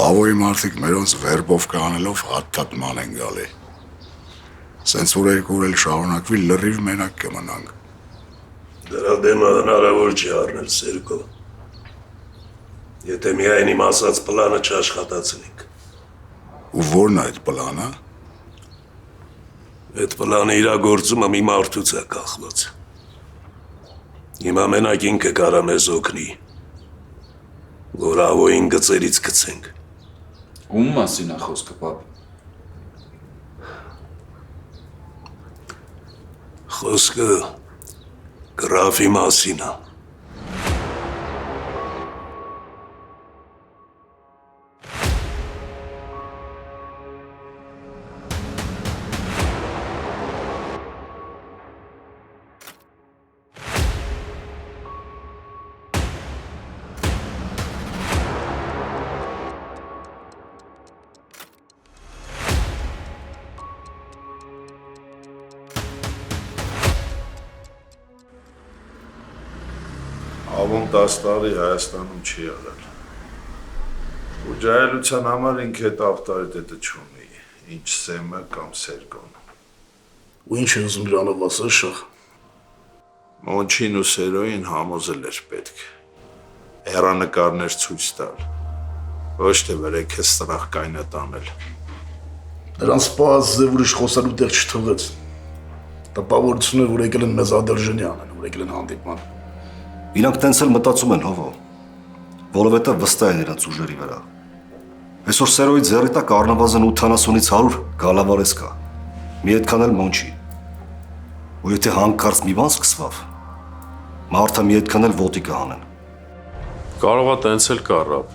Խավոյի մարդիկ մերոնց վերբով կանելով հատ-թատման են գալի։ Սենց որ երկու էլ շարունակվի լրիվ մենակ կմնանք։ Դրա դեմը հնարավոր չի առնել Սերգո։ Եթե միայն իմ ասած պլանը չաշխատացնենք։ Ու ո՞րն է այդ պլանը։ Այդ պլանը իրագործումը մի մարդուց է կախված։ Հիմա մենակ ինքը կարա մեզ օգնի, որ Ավոյին գծերից գցենք։ Ում մասին է խոսքը, պապ։ Խոսքը գրաֆի մասին է։ Ավոն 10 տարի Հայաստանում չի եղել։ Ու ջահելության համար ինքը այդ ավտորիտետը չունի, ինչ Սեմը կամ Սերգոն։ Ու ինչ է ուզում դրանով ասել շախ։ Մոնչին ու Սերոյին համոզել էր պետք։ Հեռանկարներ ցույց տալ։ Ոչ թե վերեքը սրախ կայնատ անել։ Նրանց սպաս ձև ուրիշ խոսալու տեղ չթողեց։ Տպավորություն է, որ եկել են մեզ ադրժենի անեն, որ եկել են հանդիպման։ Իրանք տենց էլ մտածում են, հովո, որովհետև վստահ են իրենց ուժերի վրա։ Այսօր Սերոյի ձեռի տակ առնվազն 80-ից 100 գալավարես կա, մի այդքան էլ մոնչի։ Ու եթե հանկարծ մի բան սկսվավ, մարդը մի այդքան էլ ոտի կհանեն։ Կարող է տենց էլ կառավ,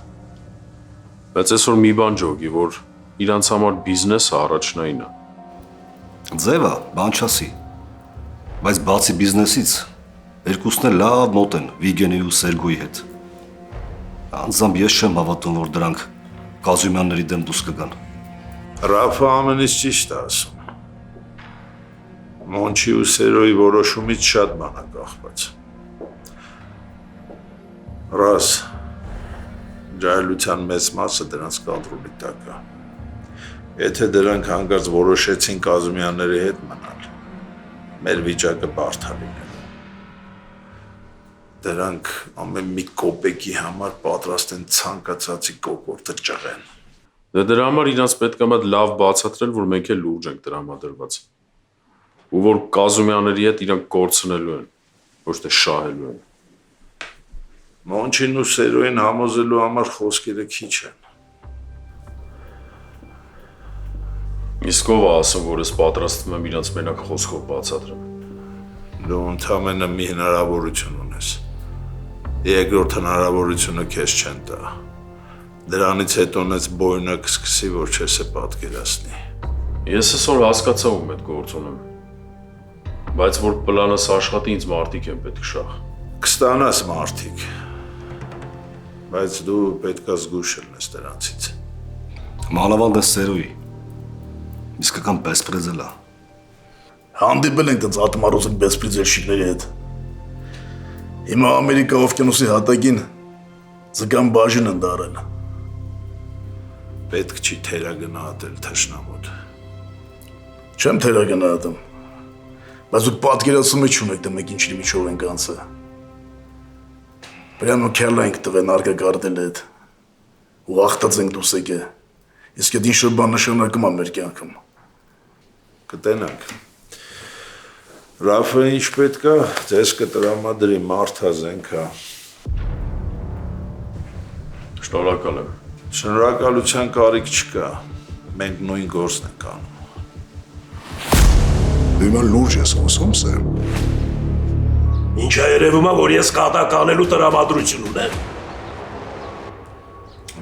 բայց այսօր մի բան ջոգի, որ իրանց համար բիզնեսը առաջնային է։ Ձևը բան չասի, բայց բացի բիզնեսից երկուսն էլ լավ մոտ են Վիգենի ու Սերգոյի հետ։ Անձամբ ես չեմ հավատում, որ դրանք Կազումյանների դեմ դուրս կգան։ Ռաֆը ամենից ճիշտ է ասում։ Մոնչի ու Սերոյի որոշումից շատ բան է կախված։ Ռաս, ջահելության մեծ մասը դրանց կադրուլի տակ է։ Եթե դրանք հանկարծ որոշեցին Կազումյանների հետ մնալ, մեր վիճակը բարդ է լինել։ Դրանք ամեն մի կոպեկի համար պատրաստ են ցանկացածի կոկորդը ճղեն։ Դե դրա համար իրանց պետք է մատ լավ բացատրել, որ մենք էլ լուրջ ենք տրամադրված։ Ու որ Կազումյանների հետ իրանք կորցնելու են, ոչ թե շահելու են։ Մոնչին ու Սերոյին համոզելու համար խոսքերը քիչ են։ Իսկ ով է ասում, որ ես պատրաստվում եմ իրանց մենակ խոսքով բացատրեմ։ Դու ընդամենը մի հնարավորություն ունես։ Երկրորդ հնարավորությունը քեզ չեն տա։ Դրանից հետո նենց բոյնը կսկսի, որ չես է պատկերացնի։ Ես այսօր հասկացա ում այդ գործ ունեմ։ Բայց որ պլանս աշխատի, ինձ մարդիկ են պետք շախ։ Կստանաս մարդիկ։ Բայց դու պետք է զգուշ լինես դրանցից։ Մանավանդ է Սերոյի։ Իսկական բեսպրեզել է։ Հանդիպել ենք տենց ատմարոզիկ բեսպրիձելշիկների հետ։ Հիմա Ամերիկա օվկիանոսի հատակին ձգան բաժին են դարել։ Պետք չի թերագնահատել թշնամոտ։ Չեմ թերագնահատում, բայց դուք պատկերացում եք չունեք, թե մենք ինչ միջով ենք անցել։ Պրյամո քերլա ենք տվեն արկագարտել հետ, ու աղտած ենք դուս եկե, իսկ այդ ինչ-որ բան նշանակում է մեր կյանքում։ Կտենանք։ Ռաֆը ինչ պետք է, ձեզ կտրամադրի մարդազենք է։ Շնորհակալ եմ։ Շնորհակալության կարիք չկա, մենք նույն գործն ենք անում։ Դու հիմա լուրջ ես խոսում, Սեմ։ Ինչ է երևում է, որ ես կատակ անելու տրամադրություն ունեմ։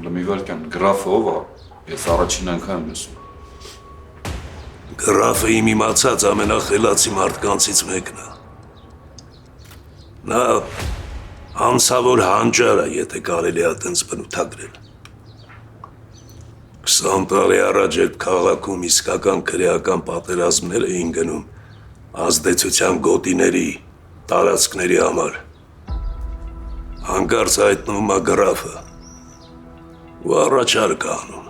Լմիվարկյան, գրաֆը ով է, ես առաջին անգամ եմ լսում։ Գրաֆը իմ իմացած ամենախելացի մարդկանցից մեկն է։ Նա անցավոր հանճար է, եթե կարելի է այդպես բնութագրել։ 20 տարի առաջ այդ քաղաքում իսկական քրեական պատերազմներ էին գնում ազդեցության գոտիների, տարածքների համար։ Հանկարծ հայտնվում է գրաֆը, ու առաջարկ անում,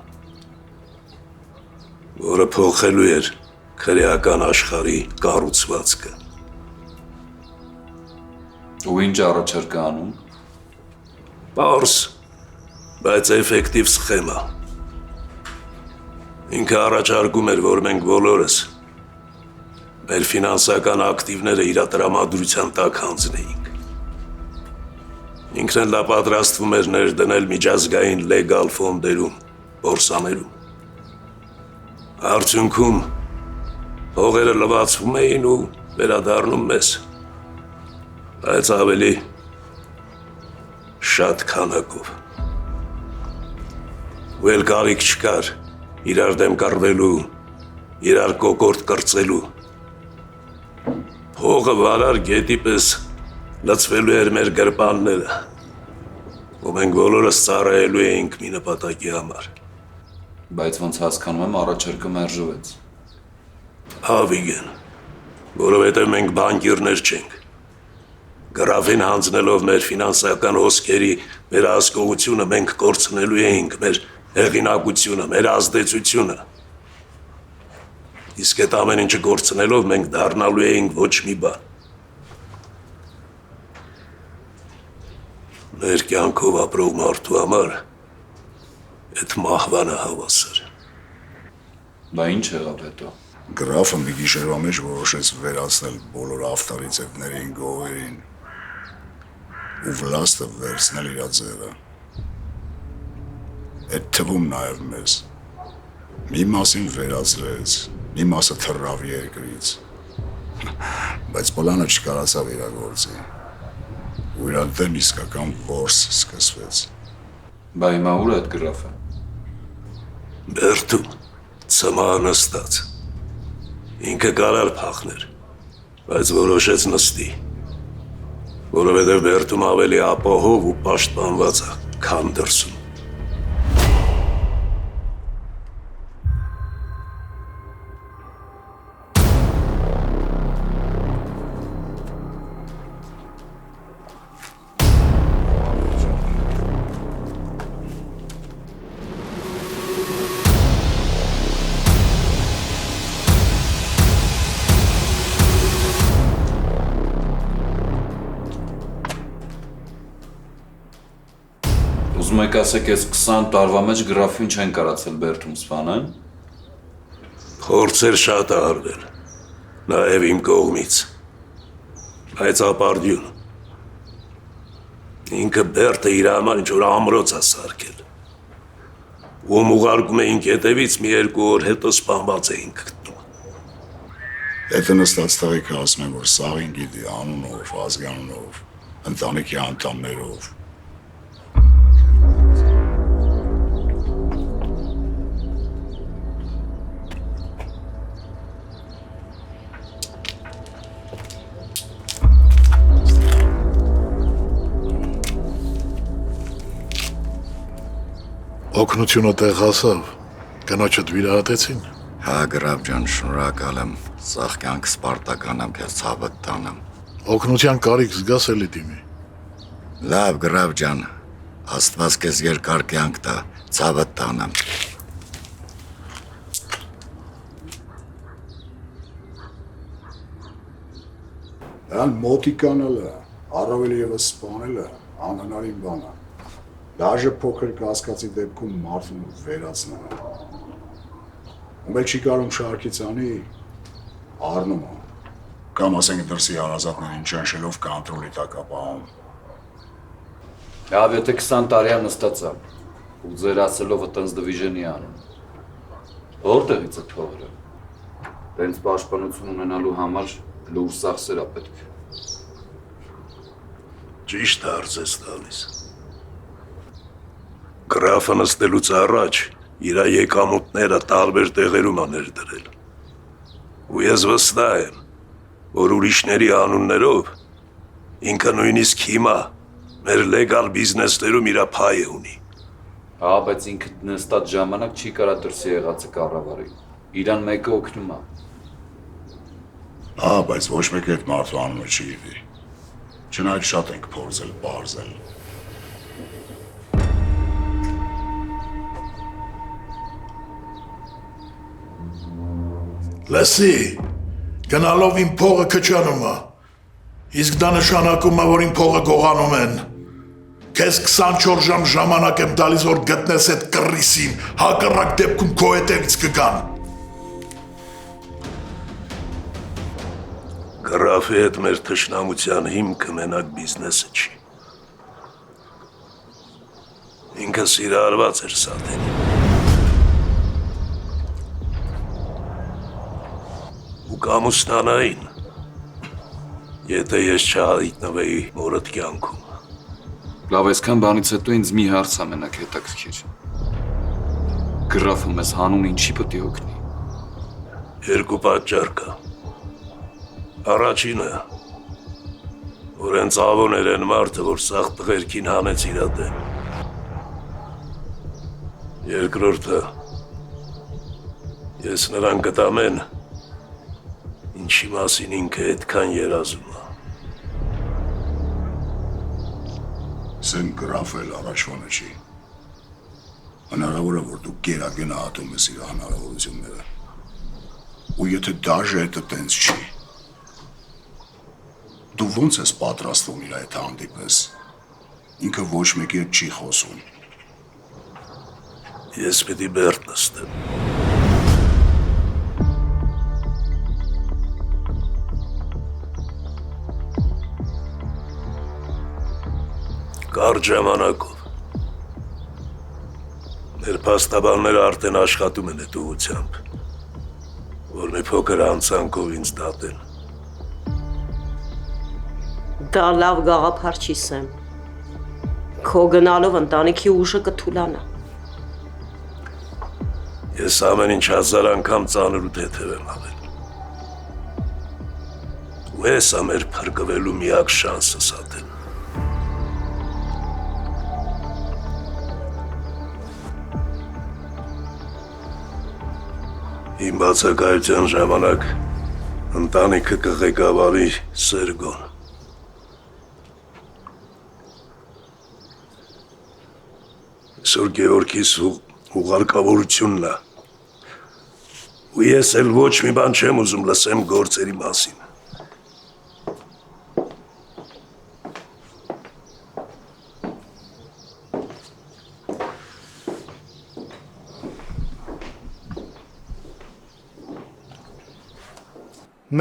որը փոխելու էր քրեական աշխարհի կառուցվածքը։ Ու ինչ առաջարկ է անում։ Պարզ, բայց էֆեկտիվ սխեմա։ Ինքը առաջարկում էր, որ մենք բոլորս մեր ֆինանսական ակտիվները իր տրամադրության տակ հանձնեինք։ Ինքն էլ դա պատրաստվում էր ներդնել միջազգային լեգալ ֆոնդերում, բորսաներում։ Արդյունքում հողերը լվացվում էին ու վերադառնում մեզ, բայց ավելի շատ քանակով։ Ու էլ կարիք չկար իրար դեմ կռվելու, իրար կոկորտ կրծելու։ Հողը վարար գետի պես լցվելու էր մեր գրպանները, ու մենք բոլորս ծառայելու էինք մի նպատակի համար։ Բայց ոնց հասկանում եմ, առաջարկը մերժվեց։ Հավիգեն, որովհետև մենք բանկիրներ չենք։ Գրաֆին հանձնելով մեր ֆինանսական հոսքերի վերահսկողությունը մենք կորցնելու էինք մեր հեղինակությունը, մեր ազդեցությունը։ Իսկ այդ ամեն ինչը կորցնելով մենք դառնալու էինք ոչ մի բան։ Մեր կյանքով ապրող մարդու համար այդ մահվանը հավասար։ Բա ինչ եղավ հետո։ Գրաֆը մի գիշերվա մեջ որոշեց վերացնել բոլոր ավտարիցեպներին, գողերին ու վլաստը վերցնել իր ձեռը։ Այդ թվում նաև մեզ։ Մի մասին վերացրեց, մի մասը թռավ երկրից, բայց պլանը չկարացավ իրագործի, ու իր դեմ իսկական որս սկսվեց։ Բա հիմա ուր է այդ գրաֆը։ Բերդում, ծմա նստած։ Ինքը կարար փախներ, բայց որոշեց նստի, որովհետև Բերդում ավելի ապահով ու պաշտպանված է, քան դրսում։ Ուզում եք ասեք, այս 20 տարվա մեջ գրաֆին չեն կարացել Բերդում սպանեն։ Փորձեր շատ է արվել, նաև իմ կողմից, բայց ապարդյուն։ Ինքը Բերդը իր համար ինչ-որ ամրոց է սարքել, ում ուղարկում էինք հետևից մի 2 օր հետո սպանված էինք գտնում։ Հետը նստած տղեկը ասում են, որ սաղին գիտի անունով, ազգանունով, ընտանիքի անդամներով։ Օգնությունը տեղ հասավ, կնոջդ վիրահատեցին։ Հա, գրավ ջան, շնորհակալ եմ, սաղ կյանք սպարտական եմ քեզ ցավդ տանեմ։ Օգնության կարիք զգաս էլի դիմի։ Լավ, գրավ ջան, Աստված քեզ երկար կյանք տա, ցավդ տանեմ։ Ան մոտիկանալը, առավել եւս սպանելը անհնարին բան է։ Դաժե փոքր կասկածի դեպքում մարդուն վերացնելը։ Ում էլ չի կարում շարքից անի, առնում է։ Կամ ասենք դրսի հարազատներին ճնշելով կոնտրոլի տակ ապահովում։ Լավ, եթե 20 տարի նստած է, ու ձեր ասելով այտենց դիվիժնի անում։ Որտեղից է թողերը։ Տենց պաշտպանություն ունենալու համար լուրջ ծախսեր է պետք։ Ճիշտ արծես տալիս։ Գրաֆը նստելուց առաջ իր եկամուտները տարբեր տեղերում է ներդրել։ Ու ես վստահ եմ, որ ուրիշների անուններով ինքը նույնիսկ հիմա մեր լեգալ բիզնեսներում իր փայը ունի։ Հա, բայց ինքը նստած ժամանակ չի կարա դրսի եղածը կառավարի։ Իրան մեկը օգնում է։ Հա, բայց ոչ մեկ այդ մարդու անունը չի գիտի։ Չնայած շատ ենք փորձել բարձել։ Լսի, գնալով իմ փողը քչանում է, իսկ դա նշանակում է, որ իմ փողը գողանում են։ Քեզ 24 ժամ ժամանակ եմ տալիս, որ գտնես այդ կռիսին, հակառակ դեպքում քո հետևից կգան։ Գրաֆի հետ մեր թշնամության հիմքը մենակ բիզնեսը չի։ Ինքը սիրահարված էր Սաթենին։ Ու կամուստանային, եթե ես չհայտնվեի մորդ կյանքում։ Լավ, այսքան բանից հետո ինձ մի հարց է մենակ հետաքրքիր։ Գրաֆը մեզ հանուն ինչի պետք է օգնի։ Երկու պատճառ կա։ Առաջինը, որ հենց ավոներ են մարդը, որ սաղ տղերքին հանեց իրա դեմ։ Երկրորդը, ես նրան կտամեն, ինչի մասին ինքը այդքան երազում է։ Սեն գրաֆել առաջվանը չի։ Հնարավոր է, որ դու գերագնահատում ես իր հնարավորությունները։ Ու եթե դաժե հետը տենց չի, դու ոնց ես պատրաստվում իր հետ հանդիպես։ Ինքը ոչ մեկի հետ չի խոսում։ Ես պիտի բերդ նստեմ։ Կարճ ժամանակով։ Մեր փաստաբանները արդեն աշխատում են այդ ուղղությամբ, որ մի փոքր անցանքով ինձ դատեն։ Դա լավ գաղափար չի, Սեմ։ Քո գնալով ընտանիքի ուժը կթուլանա։ Ես ամեն ինչ 1000 անգամ ծանր ու թեթև եմ անել։ Ու ես ամեր փրկվելու միակ շանսը Սաթեն։ Իմ բացակայության ժամանակ ընտանիքը կղեկավարի Սերգոն։ Այսօր Գեորգիս ուղարկավորությունն է։ Ու ես էլ ոչ մի բան չեմ ուզում լսեմ գործերի մասին։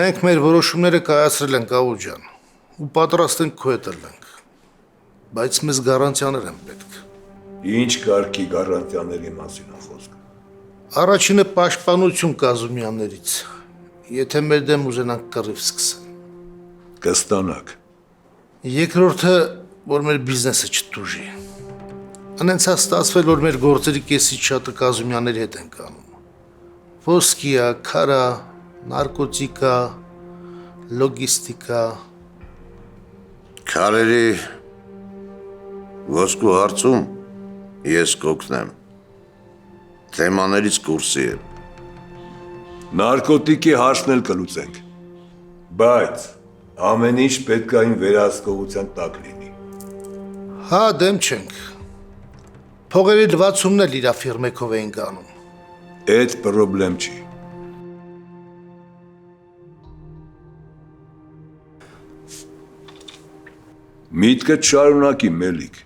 Մենք մեր որոշումները կայացրել ենք, Աղու ջան, ու պատրաստ ենք քո հետ լինենք, բայց մեզ գարանտիաներ են պետք։ Ինչ կարգի գարանտիաների մասին է խոսքը։ Առաջինը պաշտպանություն Կազումյաններից, եթե մեր դեմ ուզենանք կռիվ սկսել։ Կստանաք։ Երկրորդը, որ մեր բիզնեսը չտուժի։ Անենց է ստացվել, որ մեր գործերի կեսից շատը Կազումյանների հետ ենք անում։ Ոսկիա, քարա, նարկոտիկա, լոգիստիկա։ Քարերի ոսկու հարցում ես կօգնեմ։ Թեմաներից կուրսի եմ։ Նարկոտիկի հարցն էլ կլուծենք, բայց ամեն ինչ պետք է այն վերահսկողության տակ լինի։ Հա, դեմ չենք։ Փողերի լվացումն էլ իրա ֆիրմեքով էին անում։ Այդ պրոբլեմ չի։ Միտքը չարունակի, Մելիք։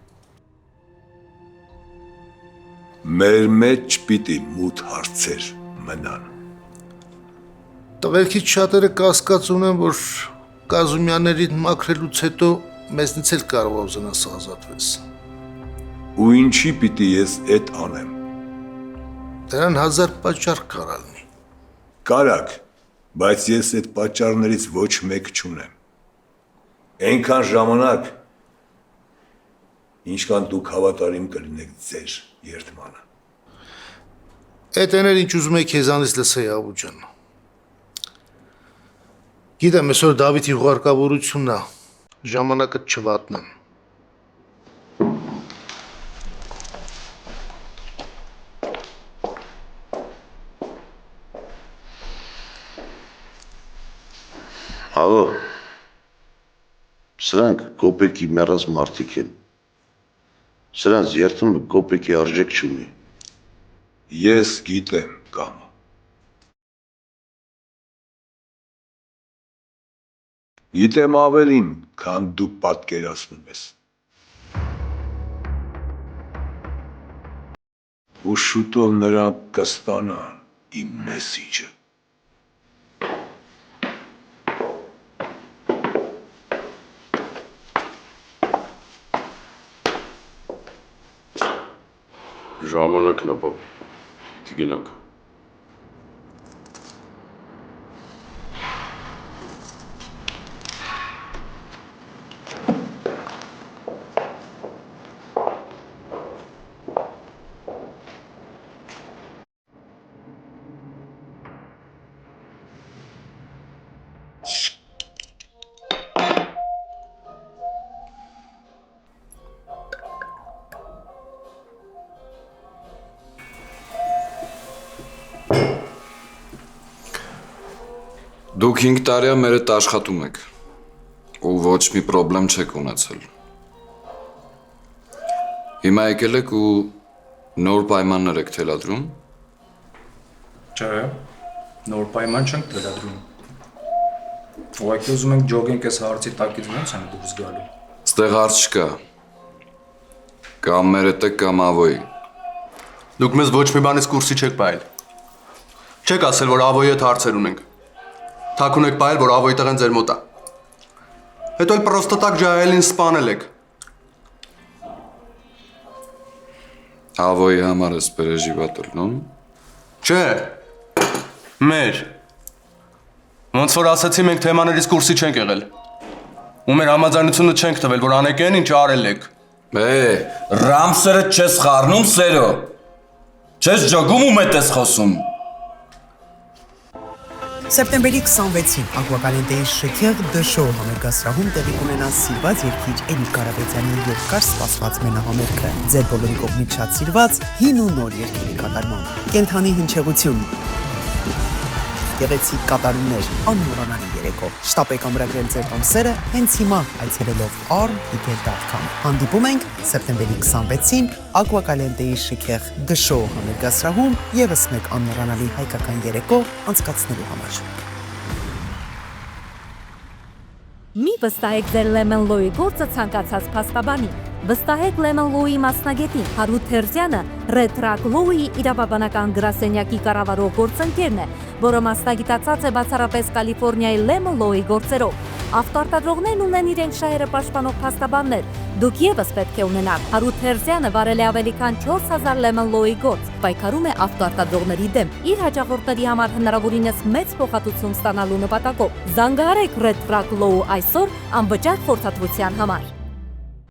Մեր մեջ չպիտի մութ հարցեր մնան։ Տղերքից շատերը կասկած ունեն, որ Կազումյաններին մաքրելուց հետո մեզնից էլ կարող է ուզենաս ազատվես։ Ու ինչի պիտի ես այդ անեմ։ Դրան 1000 պատճառ կարա լինի։ Կարակ, բայց ես այդ պատճառներից ոչ մեկ չունեմ։ Այնքան ժամանակ, ինչքան դուք հավատարիմ կլինեք ձեր երդմանը։ Այդ էներ ինչ ուզում եք քեզանից լսեի, Աղու ջան։ Գիտեմ, այսօր Դավիթի ուղարկավորությունն է, ժամանակը չվատնեմ։ Աղո, սրանք կոպեկի մեռած մարդիկ են։ Սրանց երդումը կոպեկի արժեք չունի։ Ես գիտեմ, կամ Գիտեմ ավելին, քան դու պատկերացնում ես։ Ու շուտով նրանք կստանան իմ մեսիջը։ Ժամանակն է, պապ։ Գնանք։ Դուք 5 տարի է մեր հետ աշխատում եք ու ոչ մի պրոբլեմ չեք ունեցել։ Հիմա եկել եք ու նոր պայմաններ եք թելադրում։ Չէ, նոր պայման չենք թելադրում։ Ուղղակի ուզում ենք ջոգենք այս հարցի տակից ոնց են դուրս գալու։ Ստեղ հարց չկա։ Կամ մեր հետ եք կամ ավոյի։ Դուք մեզ ոչ մի բանից կուրսի չեք պայել։ Չեք ասել, որ ավոյի հետ հարցեր ունենք։ Թաքուն եք պայել, որ ավոյի տղեն ձեր մոտ է։ Հետո էլ պրոստը տակ ջահելին սպանել եք։ Ավոյի համար ես переживатель, նո՞։ Չէ։ Մեր։ Ոնց որ ասացի, մենք թեմաներից կուրսի չենք եղել։ Ու մեր համաձայնությունը չենք տվել, որ անեք այն, ինչ արել եք։ Ռամսերը չես խառնում, սերո։ Չես ջոգում ում հետ ես խոսում։ Սեպտեմբերի 26-ին Ակվակալենտեի շքեղ դշո համերգասրահում տեղի կունենա սիրված երգիչ Էրիկ Կարապետյանի երկար սպասված մենահամերգը։ Ձեր բոլորի կողմից շատ սիրված հին ու նոր երգերի կատարմամբ։ Կենթանի հնչեղություն, գեղեցիկ կատարումներ, անմոռանալի երեկո։ Շտապեք ամրագրել ձեր տոմսերը հենց հիմա այցելելով articket.com։ Հանդիպում ենք սեպտեմբերի 26-ին Ակվակալենտեի շքեղ դշո համերգասրահում ևս մեկ անմոռանալի հայկական երեկո անցկացնելու համար։ Մի վստահեք ձեր Lemon Law-ի գործը ցանկացած փաստաբանի։ Վստահեք Lemon Law-ի մասնագետին։ Հարութ Թերզյանը Red Track Law-ի իրավաբանական գրասենյակի կառավարող գործընկերն է, որը մասնագիտացած է բացառապես Կալիֆոռնիայի Lemon Law-ի գործերով։ Ավտոարտադրողներն ունեն իրենք շահերը պաշտպանող փաստաբաններ։ Դուք ևս պետք է ունենաք։ Հարութ Թերզյանը վարել է ավելի քան 4000 Lemon Law-ի գործ, պայքարում է ավտոարտադրողների դեմ, իր հաճախորդների համար հնարավորինս մեծ փոխհատուցում ստանալու նպատակով։ Զանգահարեք Red Track Law այսօր անվճար խորհրդատվության համար։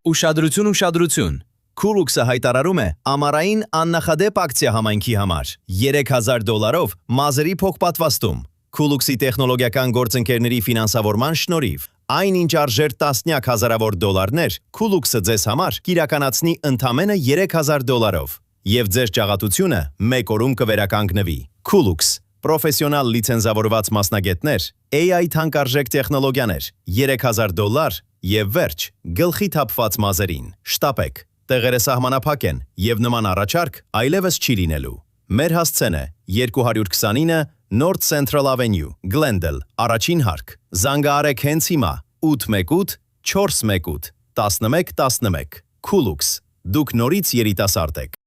Ուշադրություն, ուշադրություն։ Քուլուքսը հայտարարում է ամառային աննախադեպ ակցիա համայնքի համար $3000 մազերի փոխպատվաստում։ Քուլուքսի տեխնոլոգիական գործընկերների ֆինանսավորման շնորհիվ այնինչ արժեր տասնյակ հազարավոր դոլարներ, Քուլուքսը ձեզ համար կիրականացնի ընդամենը $3000 եւ ձեր ճաղատությունը մեկ օրում կվերականգնվի։ Քուլուքս պրոֆեսիոնալ լիցենզավորված մասնագետներ, AI թանկարժեք տեխնոլոգիաներ, $3000 եւ վերջ գլխի թափված մազերին։ Շտապեք, տեղերը սահմանափակ են եւ նման առաջարկ այլևս չի լինելու։ Մեր հասցեն է 229 North Central Avenue, Glendale, առաջին հարկ։ Զանգահարեք հենց հիմա 818 418 1111 Քուլուքս, դուք նորից երիտասարդ եք։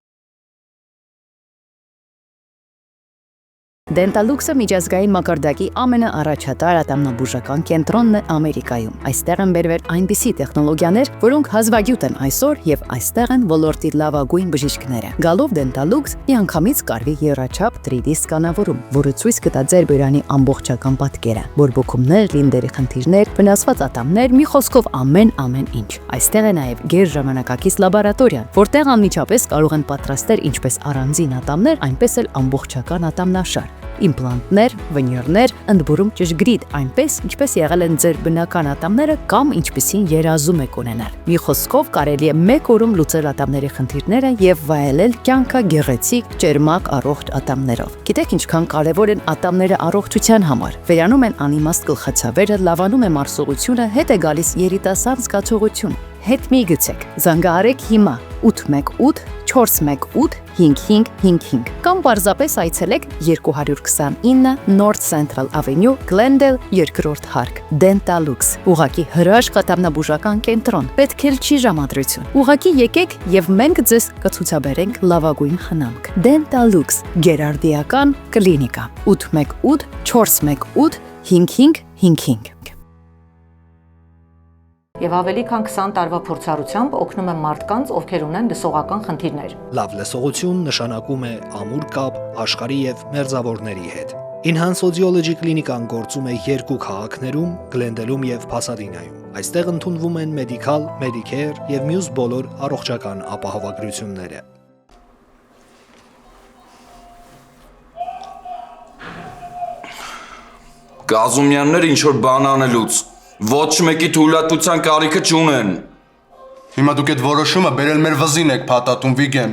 Դենտալուքսը միջազգային մակարդակի ամենաառաջատար ատամնաբուժական կենտրոնն է Ամերիկայում։ Այստեղ են բերվել այնպիսի տեխնոլոգիաներ, որոնք հազվագյուտ են այսօր եւ այստեղ են ոլորտի լավագույն բժիշկները։ Գալով Դենտալուքս միանգամից կարվի եռաչափ 3D սկանավորում, որը ցույց կտա ձեր բերանի ամբողջական պատկերը, բորբոքումներ, լինդերի խնդիրներ, վնասված ատամներ, մի խոսքով ամեն ինչ։ Այստեղ է նաեւ գերժամանակակից լաբորատորիան, որտեղ անմիջապես կարող են պատրաստել ինչպես առանձին ատամներ, այնպես էլ ամբողջական ատամնաշար։ Իմպլանտներ, վնյուրներ, ընդբուրում ճշգրիտ, այնպես ինչպես եղել են ձեր բնական ատամները կամ ինչպիսին երազում եք ունենալ։ Մի խոսքով կարելի է մեկ օրում լուծել ատամների խնդիրները եւ վայելել կյանքը գեղեցիկ, ճերմակ, առողջ ատամներով։ Գիտեք ինչքան կարեւոր են ատամները առողջության համար։ Վերանում են անիմաստ գլխացավերը, լավանում է մարսողությունը, հետ է գալիս երիտասարդ զգացողություն։ հետ մի գցեք։ Զանգահարեք հիմա 818 418 5555 կամ պարզապես այցելեք 229 North Central Avenue, Glendale, 2-րդ հարկ, Dentalux։ Ուղղակի հրաշքատամնաբուժական կենտրոն, պետք էլ չի ժամադրություն։ Ուղղակի եկեք եւ մենք ձեզ կցուցաբերենք լավագույն խնամք։ Dentalux գերարդիական կլինիկա 818 418 5555 Եվ ավելի քան 20 տարվա փորձառությամբ օգնում է մարդկանց, ովքեր ունեն լսողական խնդիրներ։ Լավ լսողություն նշանակում է ամուր կապ աշխարհի եւ մերձավորների հետ։ Enhance Audiology կլինիկան գործում է 2 քաղաքներում՝ Գլենդելում եւ Փասադինայում։ Այստեղ ընդունվում են Medical, Medicare եւ մյուս բոլոր առողջական ապահովագրությունները։ Գազումյանները ինչ որ բան անելուց ոչ մեկի թույլատվության կարիքը չունեն։ Հիմա դուք այդ որոշումը բերել մեր վզին եք փաթաթում, Վիգեն։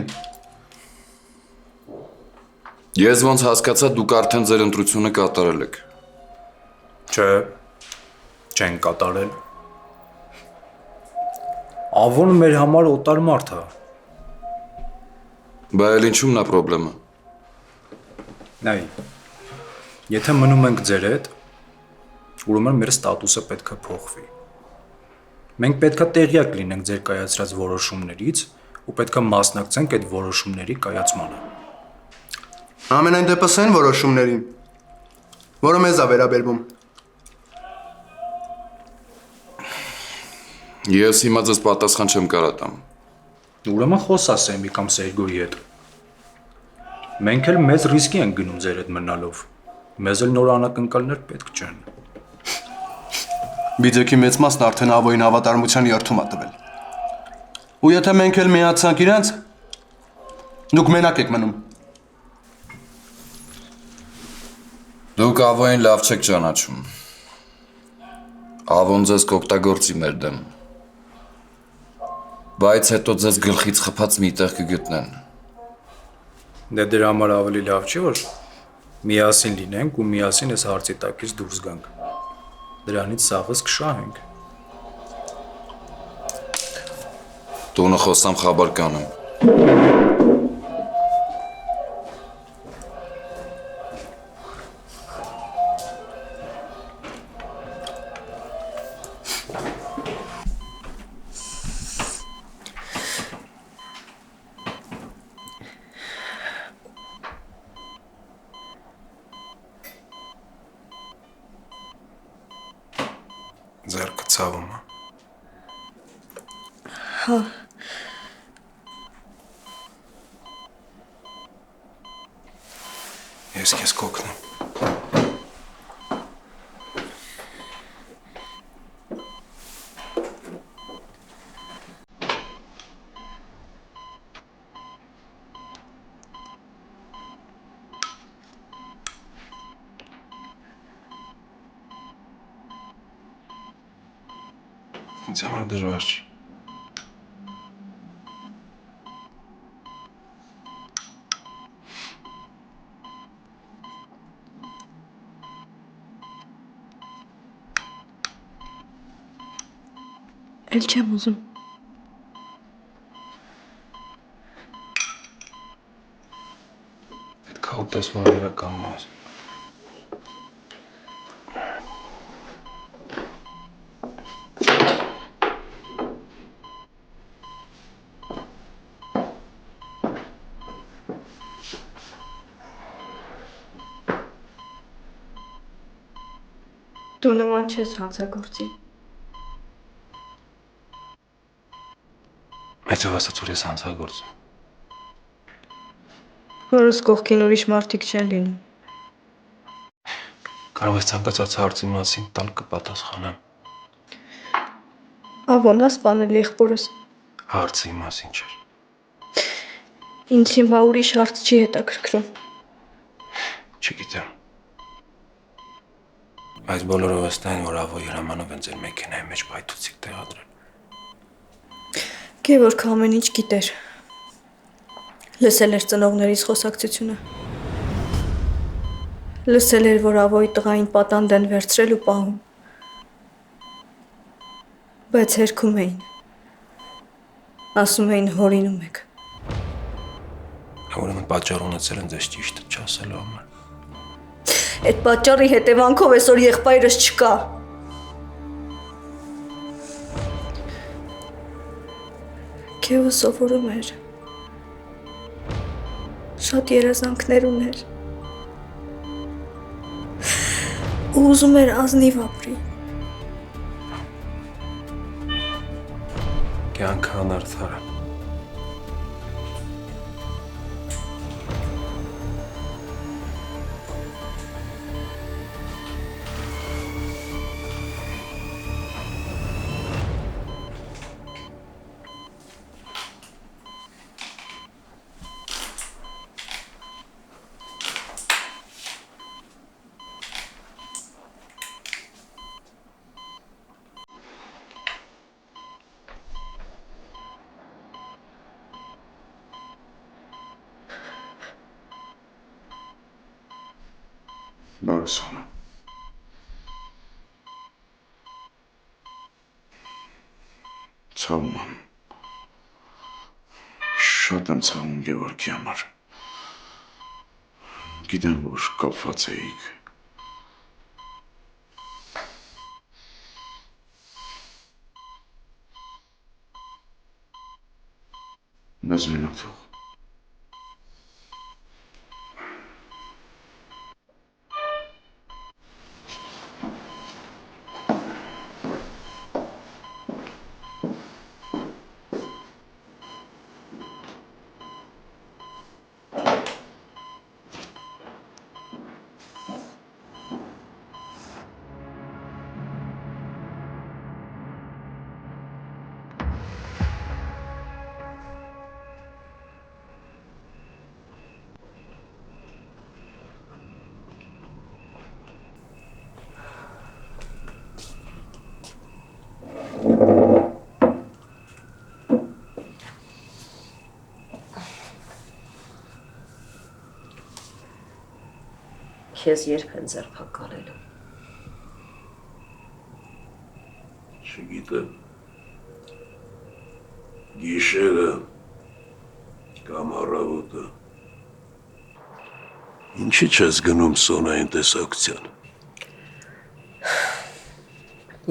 Ես ոնց հասկացա, դուք արդեն ձեր ընտրությունը կատարել եք։ Չէ, չեն կատարել։ Ավոնը մեր համար օտար մարդ է։ Բա էլ ինչու՞մն է պրոբլեմը։ Նայ, եթե մնում ենք ձեր հետ, ուրեմն մեր ստատուսը պետք է փոխվի։ Մենք պետք է տեղյակ լինենք ձեր կայացրած որոշումներից ու պետք է մասնակցենք այդ որոշումների կայացմանը։ Ամենայն դեպս այն որոշումներին, որը մեզ է վերաբերվում։ Ես հիմա ձեզ պատասխան չեմ կարող տամ։ Ուրեմն խոսա Սեմի կամ Սերգոյի հետ։ Մենք էլ մեծ ռիսկի ենք գնում ձեր հետ մնալով։ Մեզ էլ նոր անակնկալներ պետք չեն։ Բիձեքի մեծ մասն արդեն Ավոյին հավատարմության երթում է տվել։ Ու եթե մենք էլ միացանք իրանց, դուք մենակ եք մնում։ Դուք Ավոյին լավ չեք ճանաչում։ Ավոն ձեզ կօգտագործի մեր դեմ։ Բայց հետո ձեզ գլխից խփած մի տեղ կգտնեն։ Դե դրա համար ավելի լավ չի, որ միասին լինենք ու միասին այս հարցի տակից դուրս գանք։ Դրանից սաղս կշահենք։ Տունը խոսամ խաբար կանեմ։ Ձեռքը ցավում է։ Հա։ Ես քեզ կօգնեմ։ Ինձ համար դժվար չի։ Էլ չեմ ուզում։ Պետք է ուտես, որ իրականն ես։ Դու նման չես հանցագործի։ Մեծով ասած որ ես հանցագործ եմ։ Որս կողքին ուրիշ մարդիկ չեն լինում։ Կարող ես ցանկացած հարցի մասին տալ կպատասխանեմ։ Ավոնա սպանել եղբորս։ Հարցի մասին չէր։ Ինձ հիմա ուրիշ հարց չի հետաքրքրում։ Չգիտեմ։ Այս բոլորը վստահ են, որ Ավոյի հրամանով են ձեր մեքենայի մեջ պայթուցիկ տեղադրել։ Գևորգը ամեն ինչ գիտեր։ Լսել էր ծնողներիս խոսակցությունը։ Լսել էր, որ Ավոյի տղային պատանդ են վերցրել ու պահում։ Բայց հերքում էին։ Ասում էին հորինում եք։ Ուրեմն պատճառ ունեցել են ձեզ ճիշտը չասելու համար։ Այդ պատճառի հետևանքով այսօր եղբայրս չկա։ Քեվը սովորում էր։ Շատ երազանքներ ուներ։ Ու ուզում էր ազնիվ ապրի։ Կյանքը անարդար է։ Բարսոնը։ Ցավում եմ։ Շատ եմ ցավում Գևորգի համար։ Գիտեմ, որ կապված էիք։ Մեզ մենակ թող։ Քեզ երբ են ձերբակալելու։ Չգիտեմ։ Գիշերը կամ առավոտը։ Ինչի՞ չես գնում Սոնային տեսակցության։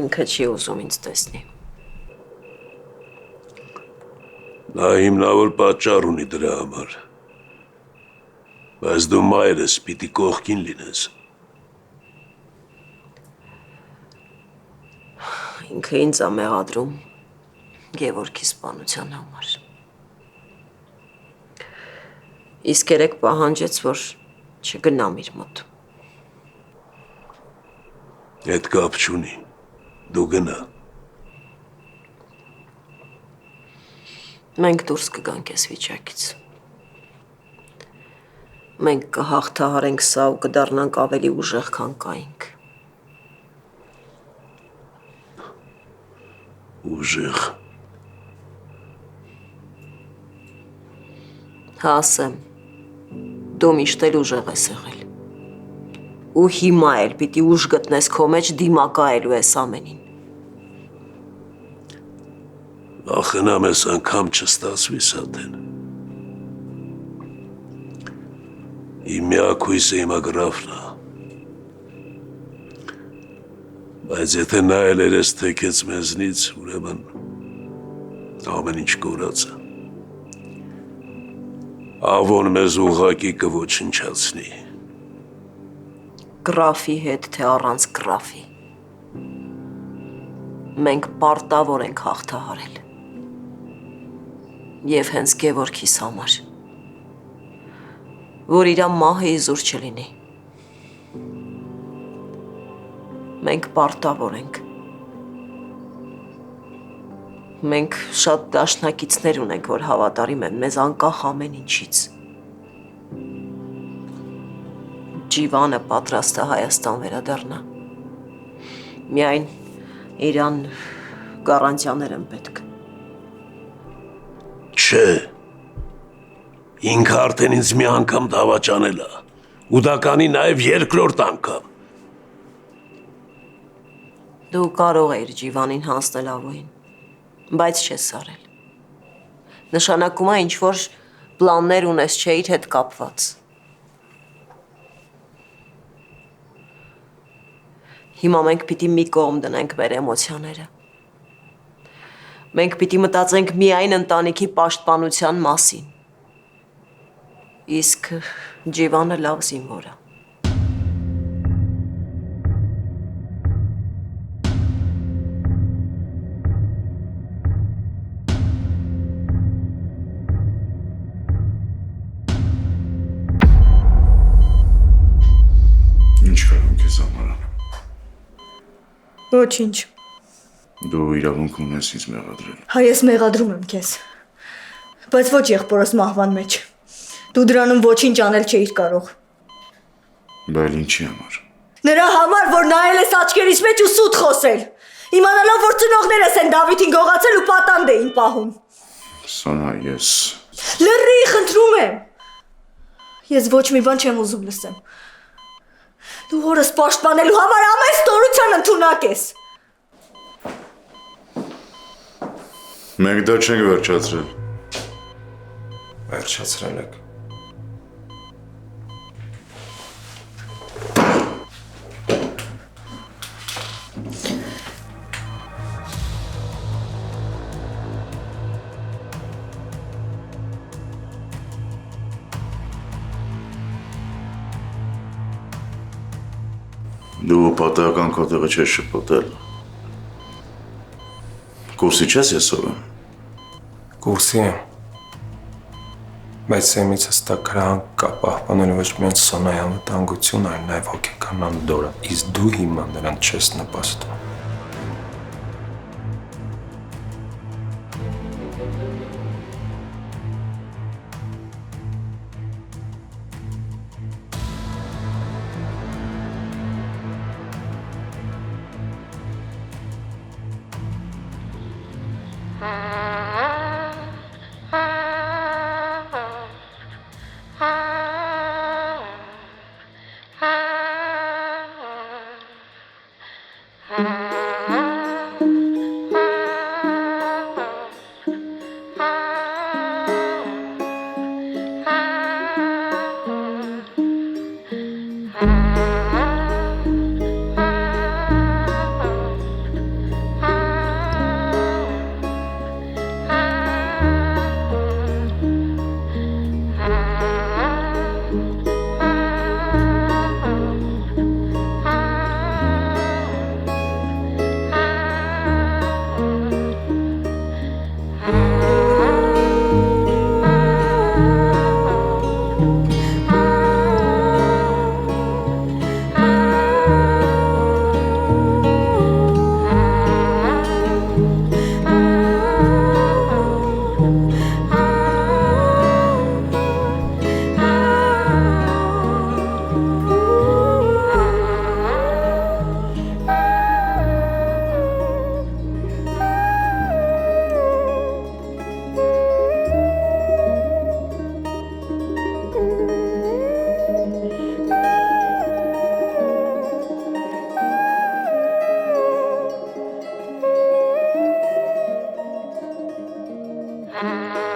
Ինքը չի ուզում ինձ տեսնի։ Նա հիմնավոր պատճառ ունի դրա համար։ Բայց դու մայրս պիտի կողքին լինես։ Ինքը ինձ է մեղադրում Գևորգի սպանության համար։ Իսկ երեք պահանջեց, որ չգնամ իր մոտ։ Այդ կապ չունի։ Դու գնա։ Մենք դուրս կգանք այս վիճակից։ Մենք կհաղթահարենք սա ու կդառնանք ավելի ուժեղ, քան կայինք։ Ուժեղ։ Հա ասեմ, դու միշտ էլ ուժեղ ես եղել։ Ու հիմա էլ պիտի ուժ գտնես քո մեջ դիմակայելու ես ամենին։ Ախնամ ես անգամ չստացվի Սատեն։ Իմ միակ հույսը իմ ագրավն է։ Բայց եթե նա էլ երես թեքեց մեզնից, ուրեմն ամեն ինչ կորած է։ Ավոն մեզ ուղղակի կոչնչացնի։ Գրաֆի հետ, թե առանց գրաֆի։ Մենք պարտավոր ենք հաղթահարել։ Եվ հենց Գևորգիս համար։ Որ իրա մահը իզուր չլինի։ Մենք պարտավոր ենք։ Մենք շատ դաշնակիցներ ունենք, որ հավատարիմ են մեզ անկախ ամեն ինչից։ Ջիվանը պատրաստ է Հայաստան վերադառնա։ Միայն իրան գարանտիաներ են պետք։ Չէ։ Ինքը արդեն ինձ մի անգամ դավաճանել է, ու դա կանի նաև երկրորդ անգամ։ Դու կարող էիր Ջիվանին հանձնել ավոյին, բայց չես արել։ Նշանակում է ինչ-որ պլաններ ունես չէ իր հետ կապված։ Հիմա մենք պիտի մի կողմ դնենք մեր էմոցիաները։ Մենք պիտի մտածենք միայն ընտանիքի պաշտպանության մասին։ Իսկ Ջիվանը լավ զինվոր է։ Ինչ կարող ես ամառան։ Ոչինչ։ Դու իրավունք ունես ինձ մեղադրել։ Հայ ես մեղադրում եմ քեզ։ Բայց ոչ եղբորս մահվան մեջ։ Դու դրանում ոչինչ անել չէիր կարող։ Բայց ինչի համար։ Նրա համար, որ նայել ես աչքերիս մեջ ու սուտ խոսել։ Իմանալով, որ ծնողներս են Դավիթին գողացել ու պատանդ էին պահում։ Սոնա, ես… Լռի, խնդրում եմ։ Ես ոչ մի բան չեմ ուզում լսեմ։ Դու հորս պաշտպանելու համար ամեն ստորության ընդունակ ես։ Մենք դա չենք վերջացրել։ Վերջացրել եք։ Դու պատահական քո տեղը չես շփոթել։ Կուրսի չես ես ով եմ։ Կուրսի եմ։ Բայց սեմից հստակ քրանք կա պահպանելու ոչ միայն Սոնայի անվտանգություն, այլ նաև հոգեկան անդորը։ Իսկ դու հիմա նրան չես նպաստում։ Mm-hmm.